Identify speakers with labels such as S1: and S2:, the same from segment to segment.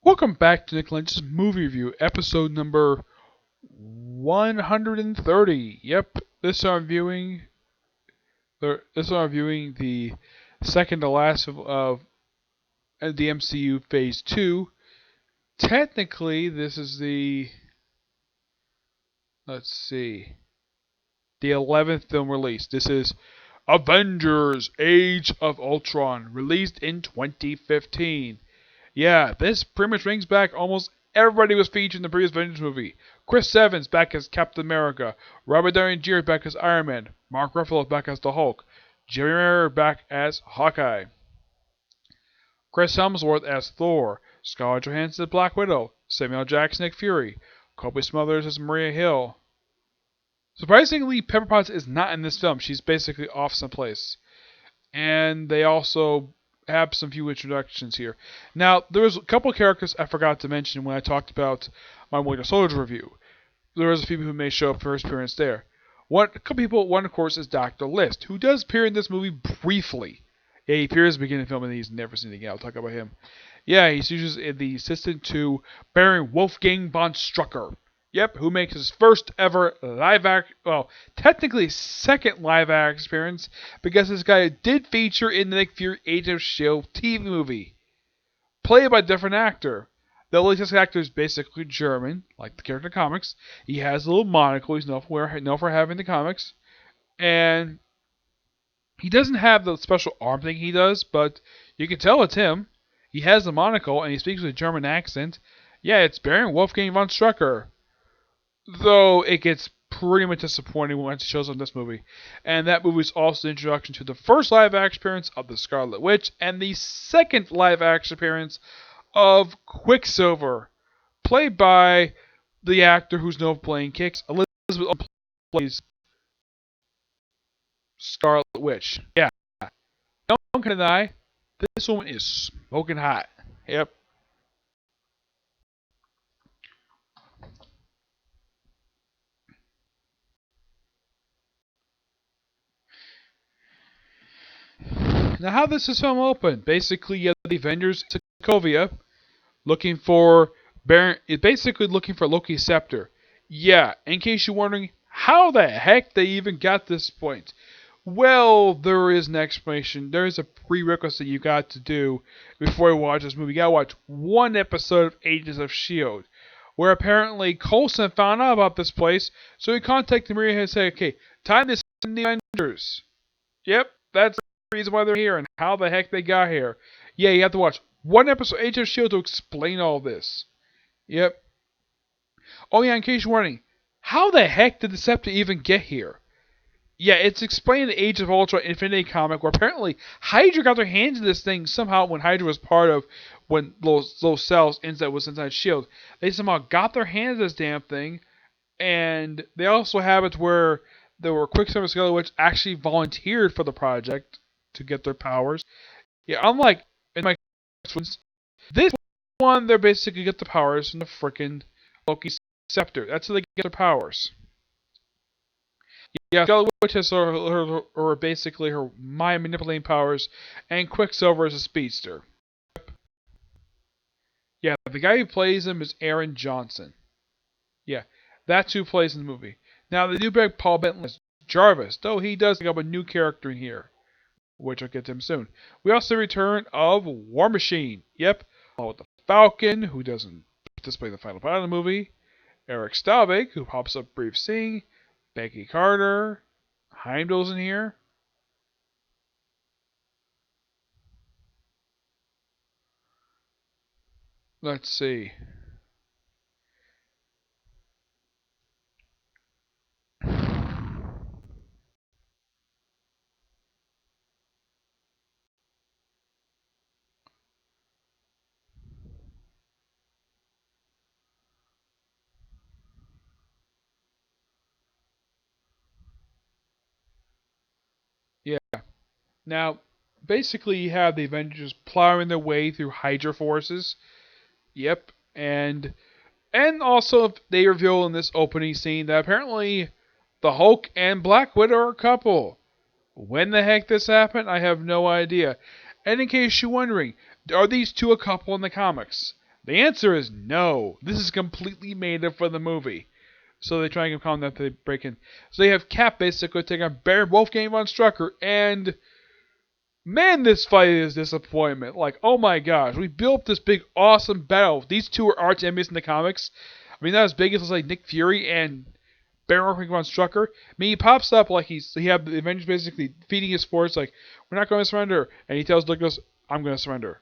S1: Welcome back to Nick Lynch's movie review, episode number 130. Yep, this I'm viewing. This I'm viewing the second to last of the MCU Phase 2. Technically, this is the the 11th film release. This is Avengers: Age of Ultron, released in 2015. Yeah, this pretty much brings back almost everybody who was featured in the previous Avengers movie. Chris Evans back as Captain America, Robert Downey Jr. back as Iron Man, Mark Ruffalo back as the Hulk, Jeremy Renner back as Hawkeye, Chris Hemsworth as Thor, Scarlett Johansson as Black Widow, Samuel L. Jackson as Nick Fury, Kobe Smulders as Maria Hill. Surprisingly, Pepper Potts is not in this film. She's basically off someplace. And they also have some few introductions here. Now, there was a couple of characters I forgot to mention when I talked about my Winter Soldier review. There was a few people who may show up first appearance there. A couple people, one of course is Dr. List, who does appear in this movie briefly. Yeah, he appears at the beginning of the film and he's never seen anything else. I'll talk about him. Yeah, he's usually the assistant to Baron Wolfgang von Strucker. Yep, who makes his first ever technically second live action appearance, because this guy did feature in the Nick Fury Agent of S.H.I.E.L.D. TV movie, played by a different actor. The latest actor is basically German, like the character in the comics. He has a little monocle he's known for having in the comics, and he doesn't have the special arm thing he does, but you can tell it's him. He has the monocle, and he speaks with a German accent. Yeah, it's Baron Wolfgang von Strucker. Though it gets pretty much disappointing once it shows up in this movie. And that movie is also the introduction to the first live action appearance of the Scarlet Witch and the second live action appearance of Quicksilver, played by the actor who's known for playing Kicks. Elizabeth plays Scarlet Witch. Yeah. No one can deny this woman is smoking hot. Yep. Now, how does this film open? Basically, you have the Avengers in Sokovia looking for Loki's scepter. Yeah, in case you're wondering how the heck they even got this point. Well, there is an explanation. There is a prerequisite you got to do before you watch this movie. You gotta watch one episode of Agents of S.H.I.E.L.D., where apparently Coulson found out about this place, so he contacted Maria and said, okay, time to send the Avengers. Yep, that's the reason why they're here and how the heck they got here. Yeah, you have to watch one episode of Agents of S.H.I.E.L.D. to explain all this. Yep. Oh yeah, in case you're wondering, how the heck did the Scepter even get here? Yeah, it's explained in the Age of Ultron Infinity comic, where apparently Hydra got their hands in this thing somehow when Hydra was part of when those cells inside was inside S.H.I.E.L.D. They somehow got their hands in this damn thing, and they also have it where there were Quicksilver and Scarlet Witch actually volunteered for the project to get their powers. Yeah, unlike in my ones, this one they basically get the powers from the frickin' Loki scepter. That's how they get their powers. Yeah, Scarlet Witch has basically her mind manipulating powers, and Quicksilver is a speedster. Yeah, the guy who plays him is Aaron Johnson. Yeah, that's who plays in the movie. Now, they do bring Paul Bettany as Jarvis, though he does pick up a new character in here, which I'll get to him soon. We also return of War Machine. Yep, along with the Falcon, who doesn't participate in the final part of the movie, Eric Staubig, who pops up brief scene, Becky Carter, Heimdall's in here. Let's see. Yeah. Now, basically, you have the Avengers plowing their way through Hydra forces. Yep. And also, they reveal in this opening scene that apparently the Hulk and Black Widow are a couple. When the heck this happened, I have no idea. And in case you're wondering, are these two a couple in the comics? The answer is no. This is completely made up for the movie. So they try and calm that they break in. So they have Cap basically take on Baron Wolfgang von Strucker, and man, this fight is disappointment. Like, oh my gosh, we built this big awesome battle. These two are arch enemies in the comics. I mean, not as big as like Nick Fury and Baron Wolfgang von Strucker. I mean, he pops up like he had the Avengers basically feeding his force, like, we're not going to surrender. And he tells Douglas, I'm going to surrender.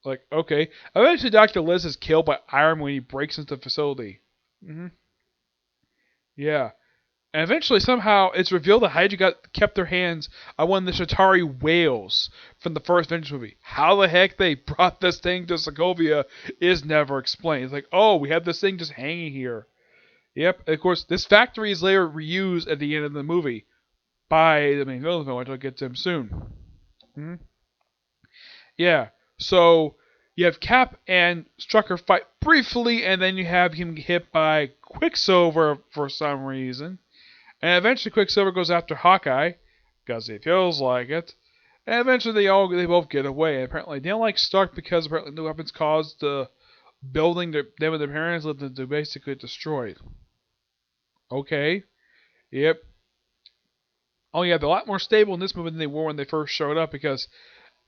S1: Like, okay. Eventually, Dr. Liz is killed by Iron Man when he breaks into the facility. Yeah. And eventually, somehow, it's revealed that Hydra kept their hands on one of the Shatari whales from the first Avengers movie. How the heck they brought this thing to Sokovia is never explained. It's like, oh, we have this thing just hanging here. Yep, of course, this factory is later reused at the end of the movie by the main villain, which I'll get to him soon. Yeah, so you have Cap and Strucker fight briefly, and then you have him hit by Quicksilver for some reason. And eventually Quicksilver goes after Hawkeye, because he feels like it. And eventually they both get away. And apparently they don't like Stark because apparently the weapons caused the building them and their parents lived to basically destroyed. Okay. Yep. Oh yeah, they're a lot more stable in this movie than they were when they first showed up, because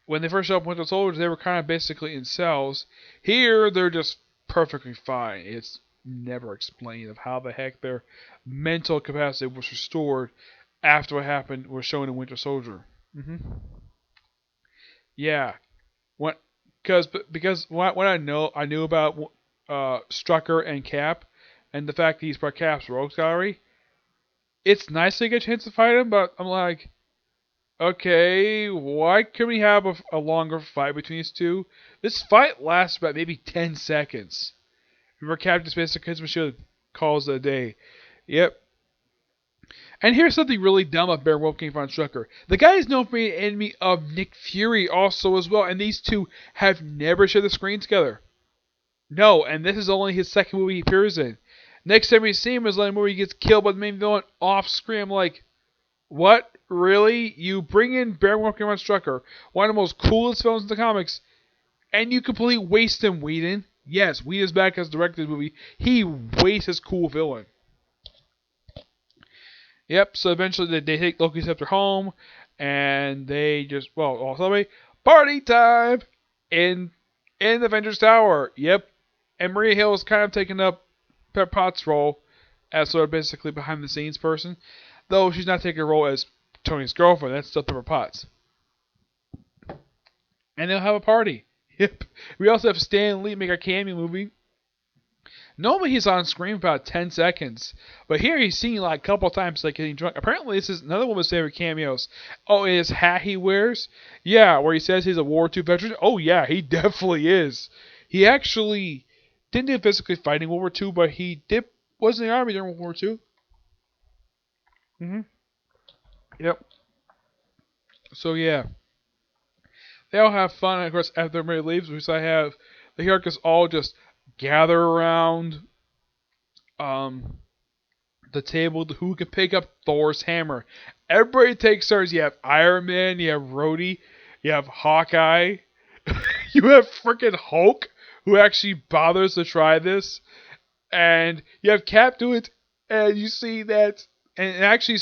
S1: when they first showed up with the soldiers, they were kind of basically in cells. Here, they're just perfectly fine. It's never explained of how the heck their mental capacity was restored after what happened was shown in Winter Soldier. Yeah. Because what I knew about Strucker and Cap, and the fact that he's part Cap's rogues gallery, it's nice to get a chance to fight him, but I'm like, okay, why can we have a longer fight between these two? This fight lasts about maybe 10 seconds. Remember, Cap just basically hits Michelle, calls it a day. Yep. And here's something really dumb about Baron Wolfgang von Strucker. The guy is known for being an enemy of Nick Fury also as well, and these two have never shared the screen together. No, and this is only his second movie he appears in. Next time we see him is like where he gets killed by the main villain off screen. I'm like, what? Really? You bring in Baron Wolfgang von Strucker, one of the most coolest villains in the comics, and you completely waste him, Whedon. Yes, Whedon's back as director of the movie. He wastes his cool villain. Yep, so eventually they take Loki's scepter home, and they just, party time in the Avengers Tower. Yep, and Maria Hill is kind of taking up Pepper Potts' role as sort of basically behind the scenes person, though she's not taking a role as Tony's girlfriend. That's still Pepper Potts. And they'll have a party. Yep. We also have Stan Lee make a cameo movie. Normally he's on screen for about 10 seconds, but here he's seen like a couple times like getting drunk. Apparently this is another one of his favorite cameos. Oh, his hat he wears? Yeah, where he says he's a World War II veteran. Oh yeah, he definitely is. He actually didn't do physically fighting World War II, but he was in the army during World War II. Yep. So yeah. They all have fun, and of course after everybody leaves, the characters all just gather around the table who can pick up Thor's hammer. Everybody takes turns. You have Iron Man, you have Rhodey, you have Hawkeye, you have freaking Hulk, who actually bothers to try this, and you have Cap do it, and you see that, and it actually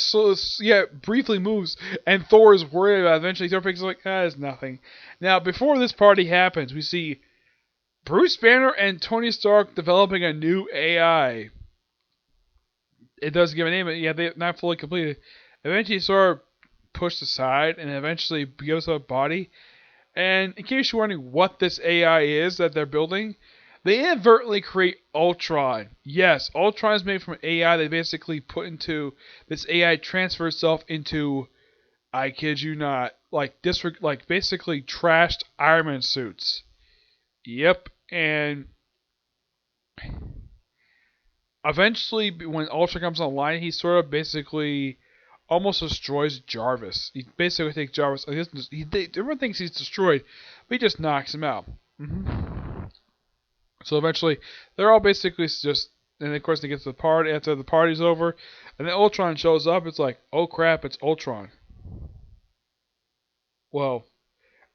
S1: briefly moves, and Thor is worried about it. Eventually Thor picks it like, it's nothing. Now, before this party happens, we see Bruce Banner and Tony Stark developing a new AI. It doesn't give a name, but they're not fully completed. Eventually, sort of pushed aside, and eventually gives up a body. And in case you're wondering what this AI is that they're building, they inadvertently create Ultron. Yes, Ultron is made from AI. They basically put into this AI transfers itself into, I kid you not, basically trashed Iron Man suits. Yep, and eventually, when Ultron comes online, he sort of basically almost destroys Jarvis. He basically takes Jarvis. Everyone thinks he's destroyed, but he just knocks him out. So eventually, they're all basically just, and of course they get to the party. After the party's over, and then Ultron shows up. It's like, oh crap, it's Ultron. Well,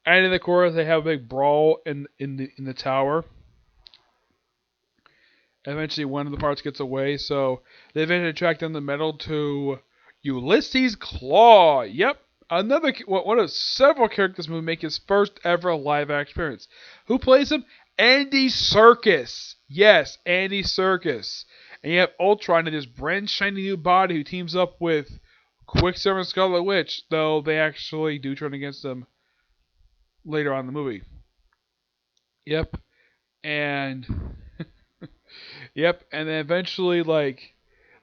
S1: and in the chorus they have a big brawl in the tower. Eventually, one of the parts gets away, so they eventually track down the metal to Ulysses Claw. Yep, another one of several characters who make his first ever live action appearance. Who plays him? Andy Serkis. Yes, Andy Serkis. And you have Ultron in his brand shiny new body who teams up with Quicksilver and Scarlet Witch, though they actually do turn against them later on in the movie. Yep. And yep, and then eventually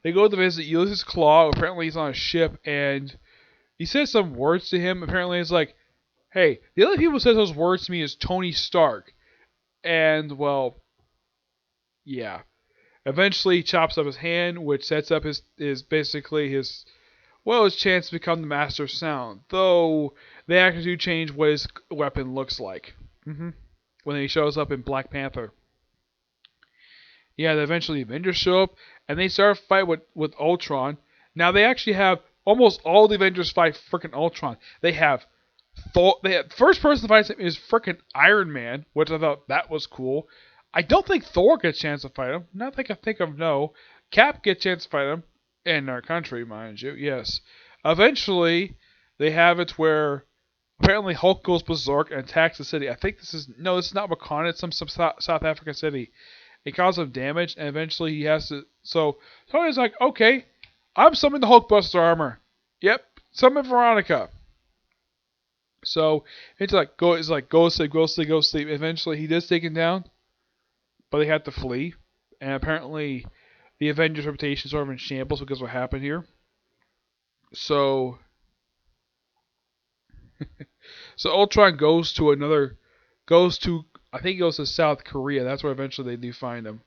S1: they go to visit Ulysses Claw. Apparently he's on a ship and he says some words to him. Apparently it's like, hey, the only people who says those words to me is Tony Stark. And well, yeah. Eventually he chops up his hand, which sets up his basically his chance to become the Master of Sound. Though they actually do change what his weapon looks like. When he shows up in Black Panther. Yeah, eventually the Avengers show up, and they start a fight with Ultron. Now they actually have almost all the Avengers fight freaking Ultron. They have Thor. First person to fight him is freaking Iron Man, which I thought that was cool. I don't think Thor gets a chance to fight him. Not that I think of no. Cap gets a chance to fight him in our country, mind you. Yes. Eventually, they have it where apparently Hulk goes berserk and attacks the city. I think this is not Wakanda. It's some South African city. It causes him damage, and eventually he has to. So Tony's like, okay, I'm summoning the Hulkbuster armor. Yep, summon Veronica. So it's like go sleep. Eventually he does take him down, but they have to flee, and apparently the Avengers' reputation is sort of in shambles because of what happened here. So Ultron goes to I think he goes to South Korea. That's where eventually they do find him,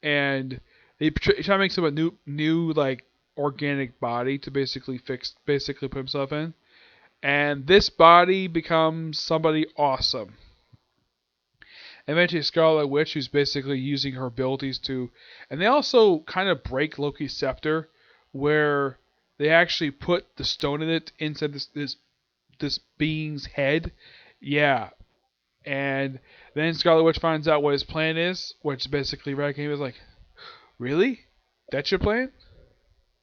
S1: and they try to make him a new like organic body to basically put himself in, and this body becomes somebody awesome. Eventually, Scarlet Witch, who's basically using her abilities to, and they also kind of break Loki's scepter, where they actually put the stone in it inside this being's head. Yeah. And then Scarlet Witch finds out what his plan is, which basically Red King is like, really? That's your plan?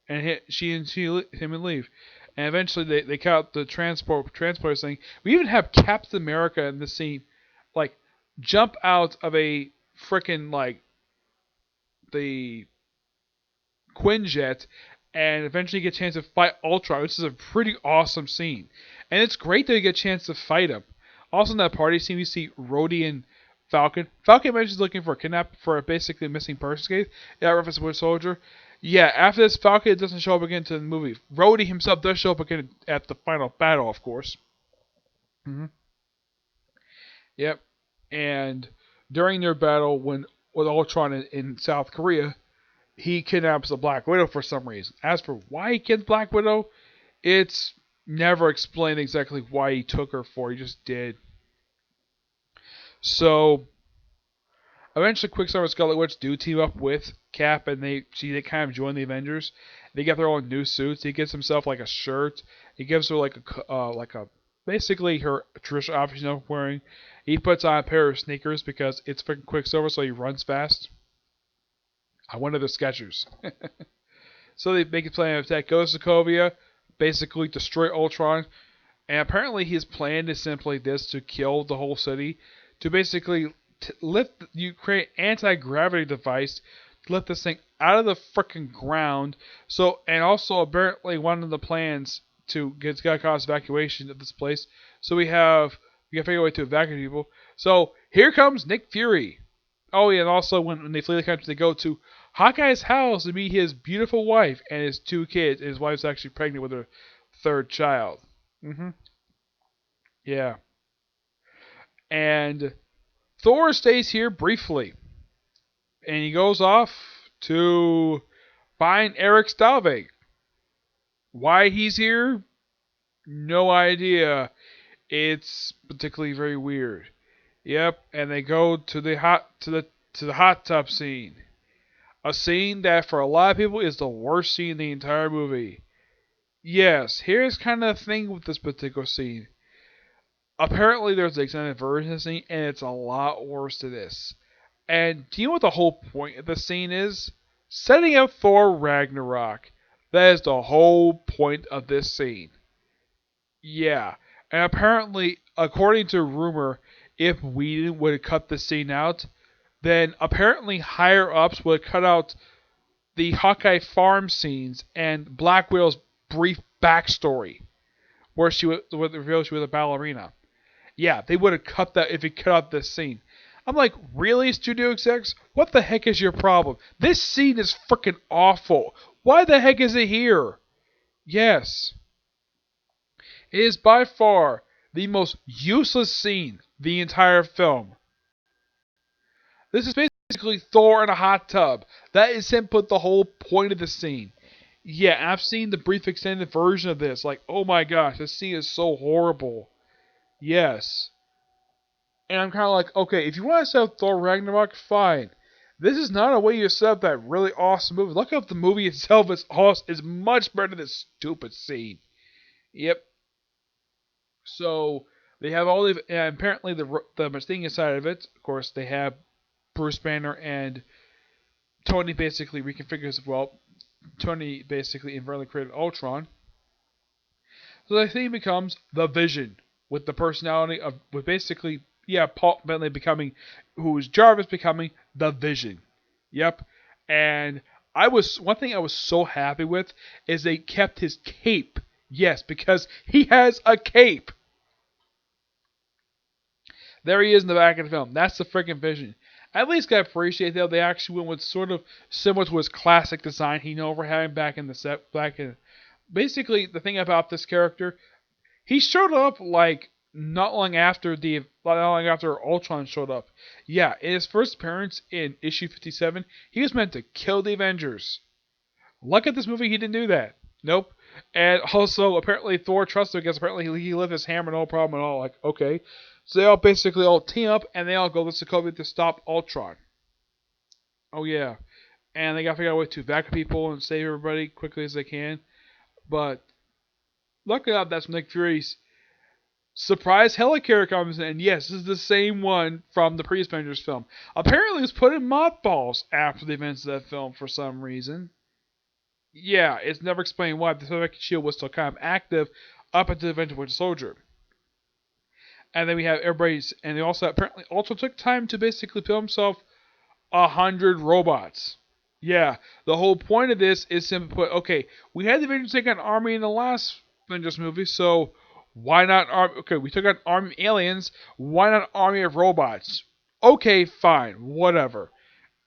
S1: And him and leave. And eventually they cut out the transport thing. We even have Captain America in this scene, like, jump out of a frickin' like the Quinjet and eventually get a chance to fight Ultron, which is a pretty awesome scene. And it's great that you get a chance to fight him. Also in that party scene, we see Rhodey and Falcon. Falcon mentions looking for a basically missing person case. Yeah, reference to Winter Soldier. Yeah, after this, Falcon doesn't show up again to the movie. Rhodey himself does show up again at the final battle, of course. Yep. And during their battle with Ultron in South Korea, he kidnaps the Black Widow for some reason. As for why he kidnapped Black Widow, it's never explained exactly why he took her for. He just did. So eventually, Quicksilver and Scarlet Witch do team up with Cap, and they kind of join the Avengers. They get their own new suits. He gets himself like a shirt. He gives her like a basically her traditional outfit she's wearing. He puts on a pair of sneakers because it's freaking Quicksilver, so he runs fast. I wanted the Skechers. So they make a plan of attack. Goes to Sokovia, basically destroy Ultron, and apparently his plan is simply this: to kill the whole city, to basically create anti-gravity device to lift this thing out of the freaking ground. So, and also apparently one of the plans to cause evacuation of this place. So we gotta figure a way to evacuate people. So here comes Nick Fury. Oh yeah, and also when they flee the country, they go to Hawkeye's house to meet his beautiful wife and his 2 kids. And his wife's actually pregnant with her 3rd child. Yeah. And Thor stays here briefly. And he goes off to find Eric Stalvey. Why he's here? No idea. It's particularly very weird. Yep, and they go to the hot tub scene. A scene that for a lot of people is the worst scene in the entire movie. Yes, here's kind of the thing with this particular scene. Apparently there's an extended version of the scene, and it's a lot worse than this. And do you know what the whole point of the scene is? Setting up Thor Ragnarok. That is the whole point of this scene. Yeah. And apparently, according to rumor, if Whedon would have cut the scene out, then apparently higher ups would have cut out the Hawkeye farm scenes and Black Widow's brief backstory, where she would reveal she was a ballerina. Yeah, they would have cut that if he cut out this scene. I'm like, really, studio execs? What the heck is your problem? This scene is freaking awful. Why the heck is it here? Yes, it is by far the most useless scene the entire film. This is basically Thor in a hot tub. That is simply the whole point of the scene. Yeah, I've seen the brief extended version of this. Like, oh my gosh, this scene is so horrible. Yes. And I'm kind of like, okay, if you want to set up Thor Ragnarok, fine. This is not a way you set up that really awesome movie. Look up the movie itself is awesome. It's much better than this stupid scene. Yep. So they have all the and apparently the thing inside of it. Of course, they have Bruce Banner and Tony basically reconfigures. Well, Tony basically inadvertently created Ultron. So the thing becomes the Vision with the personality of with basically Paul Bentley becoming who's Jarvis becoming the Vision. Yep. And I was one thing I was so happy with is they kept his cape. Yes, because he has a cape. There he is in the back of the film. That's the freaking Vision. I at least got to appreciate that they actually went with sort of similar to his classic design he never had back in the set back in. Basically, the thing about this character, he showed up like not long after Ultron showed up. Yeah, in his first appearance in issue 57, he was meant to kill the Avengers. Look at this movie, he didn't do that. Nope. And also, apparently Thor trusted him because apparently he left his hammer, no problem at all. Like, okay. So they all basically all team up and they all go to Sokovia to stop Ultron. Oh yeah. And they gotta figure out a way to evacuate people and save everybody quickly as they can. But luckily enough, that's Nick Fury's surprise helicarrier comes in. And yes, this is the same one from the previous Avengers film. Apparently it was put in mothballs after the events of that film for some reason. Yeah, it's never explained why. The Soviet shield was still kind of active up until the event of Winter Soldier. And then we have everybody's, and they also apparently also took time to basically build himself 100 robots. Yeah, the whole point of this is simply put, okay, we had the Avengers take an army in the last Avengers movie, so why not okay, we took an army of aliens, why not an army of robots? Okay, fine, whatever.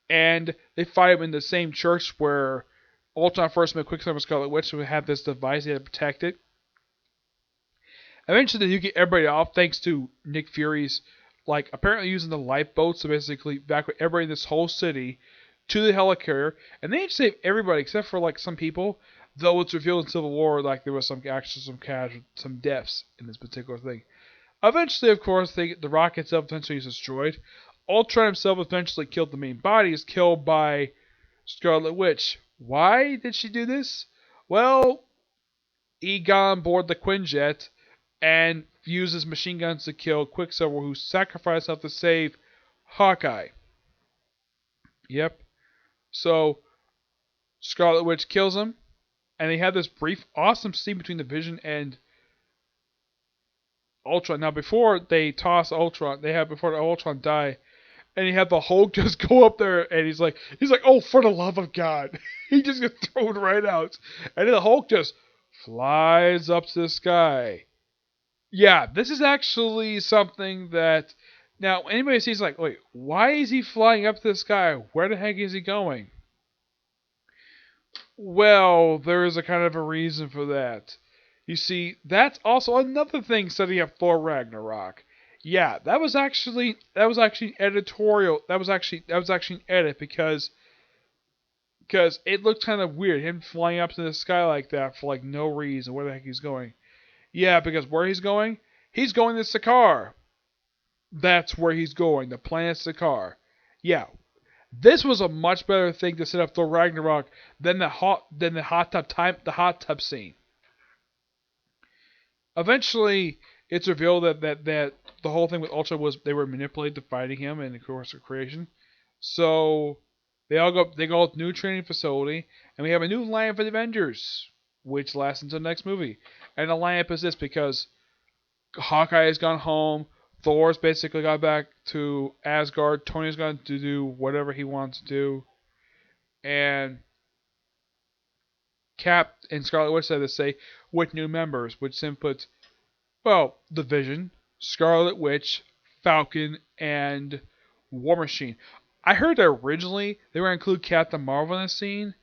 S1: And they fight him in the same church where Ultron first met Quicksilver and Scarlet Witch, so we have this device, they had to protect it. Eventually, you get everybody off thanks to Nick Fury's, like, apparently using the lifeboats to basically evacuate everybody in this whole city to the helicarrier, and they save everybody except for like some people. Though it's revealed in Civil War, like there was some deaths in this particular thing. Eventually, of course, the rocket itself eventually is destroyed. Ultron himself eventually killed. The main body is killed by Scarlet Witch. Why did she do this? Well, he got on board the Quinjet and uses machine guns to kill Quicksilver, who sacrificed himself to save Hawkeye. Yep. So Scarlet Witch kills him, and they have this brief, awesome scene between the Vision and Ultron. Now, before they toss Ultron, before the Ultron die, and you have the Hulk just go up there, and he's like, oh, for the love of God, he just gets thrown right out, and then the Hulk just flies up to the sky. Yeah, this is actually something that now anybody sees like, wait, why is he flying up to the sky? Where the heck is he going? Well, there is a kind of a reason for that. You see, that's also another thing setting up Thor Ragnarok. Yeah, that was actually editorial. That was actually an edit because it looked kind of weird him flying up to the sky like that for like no reason. Where the heck he's going? Yeah, because where he's going to Sakaar. That's where he's going. The planet Sakaar. Yeah, this was a much better thing to set up Thor Ragnarok than the hot tub scene. Eventually, it's revealed that the whole thing with Ultron was they were manipulated to fighting him and of course the creation. So they go to a new training facility, and we have a new lineup for the Avengers, which lasts until the next movie. And the lineup is this because Hawkeye has gone home, Thor's basically got back to Asgard, Tony's going to do whatever he wants to do, and Cap and Scarlet Witch had to say with new members, which then puts, well, the Vision, Scarlet Witch, Falcon, and War Machine. I heard that originally they were going to include Captain Marvel in the scene,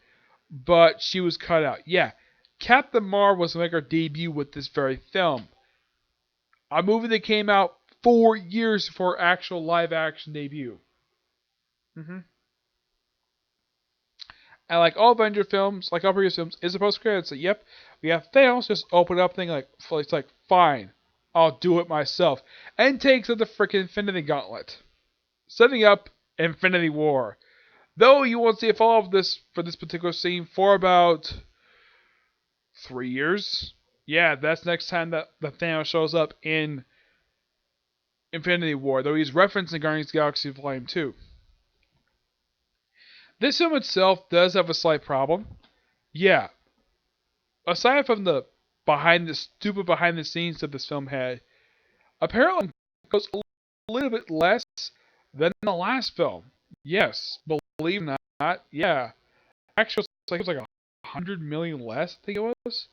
S1: but she was cut out. Yeah, Captain Marvel was going to make her debut with this very film. A movie that came out 4 years before her actual live action debut. hmm And like all Avenger films, like all previous films, is a post credits. So, yep, we have Thanos just open up thing like it's like fine, I'll do it myself, and takes up the freaking Infinity Gauntlet, setting up Infinity War. Though you won't see a follow of this for this particular scene for about 3 years. Yeah, that's next time that the Thanos shows up in Infinity War. Though he's referencing Guardians of the Galaxy Volume 2. This film itself does have a slight problem. Yeah, aside from the stupid behind the scenes that this film had, apparently it goes a little bit less than the last film. Yes, believe it or not. Yeah, actually it was like 100 million less. I think it was.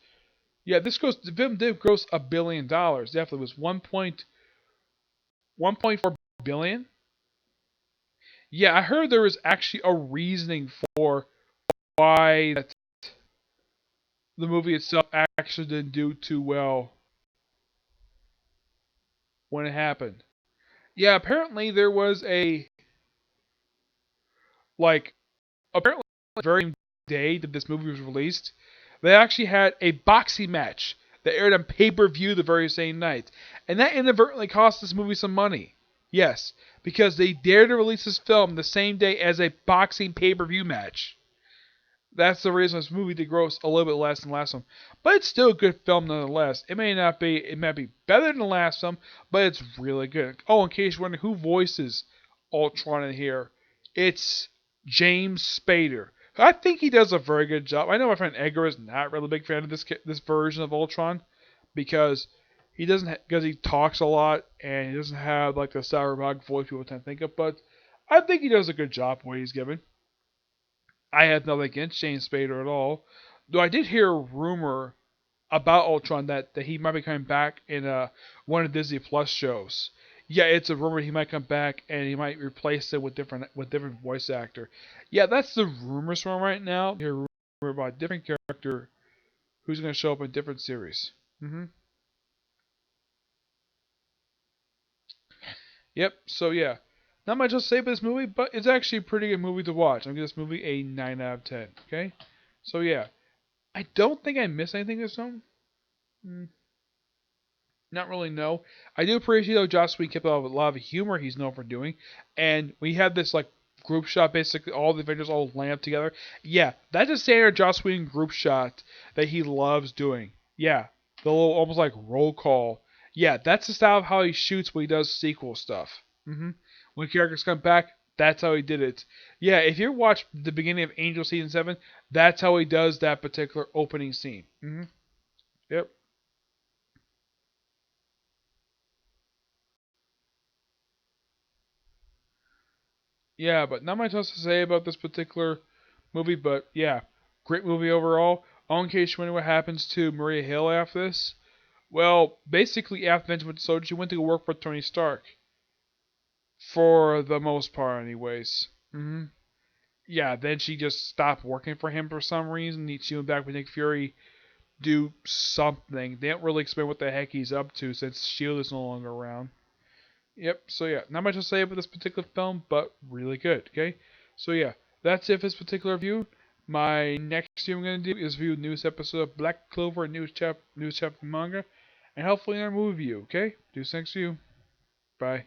S1: Yeah, the film did gross $1 billion. Definitely it was 1.4 billion. Yeah, I heard there was actually a reasoning for why the movie itself actually didn't do too well when it happened. Yeah, apparently there was like apparently the very day that this movie was released, they actually had a boxing match that aired on pay-per-view the very same night, and that inadvertently cost this movie some money. Yes, because they dared to release this film the same day as a boxing pay-per-view match. That's the reason this movie did gross a little bit less than the last one. But it's still a good film nonetheless. It might be better than the last one, but it's really good. Oh, in case you're wondering who voices Ultron in here, it's James Spader. I think he does a very good job. I know my friend Edgar is not really a big fan of this version of Ultron because because he talks a lot and he doesn't have like the sour voice people tend to think of. But I think he does a good job for what he's given. I have nothing against James Spader at all. Though I did hear a rumor about Ultron that he might be coming back in one of the Disney Plus shows. Yeah, it's a rumor he might come back and he might replace it with different voice actor. Yeah, that's the rumors from right now. I hear a rumor about a different character who's going to show up in different series. Yep. So yeah, not much else to say about this movie, but it's actually a pretty good movie to watch. I'm giving this movie a 9 out of 10. Okay. So yeah, I don't think I missed anything this film. Mm, Not really, no. I do appreciate how Joss Whedon kept a lot of humor he's known for doing, and we had this like group shot, basically all the Avengers all line up together. Yeah, that's a standard Joss Whedon group shot that he loves doing. Yeah, the little almost like roll call. Yeah, that's the style of how he shoots when he does sequel stuff. When characters come back, that's how he did it. Yeah, if you watch the beginning of Angel season 7, that's how he does that particular opening scene. Yep. Yeah, but not much else to say about this particular movie, but yeah, great movie overall. Oh, in case you wonder what happens to Maria Hill after this, well, basically after Avengers Winter Soldier, she went to go work for Tony Stark. For the most part, anyways. Yeah, then she just stopped working for him for some reason. She went back with Nick Fury, do something. They don't really explain what the heck he's up to since Shield is no longer around. Yep, so yeah, not much to say about this particular film, but really good, okay? So yeah, that's it for this particular review. My next review I'm going to do is review the newest episode of Black Clover, news chapter manga, and hopefully another movie review, okay? Do thanks to you. Bye.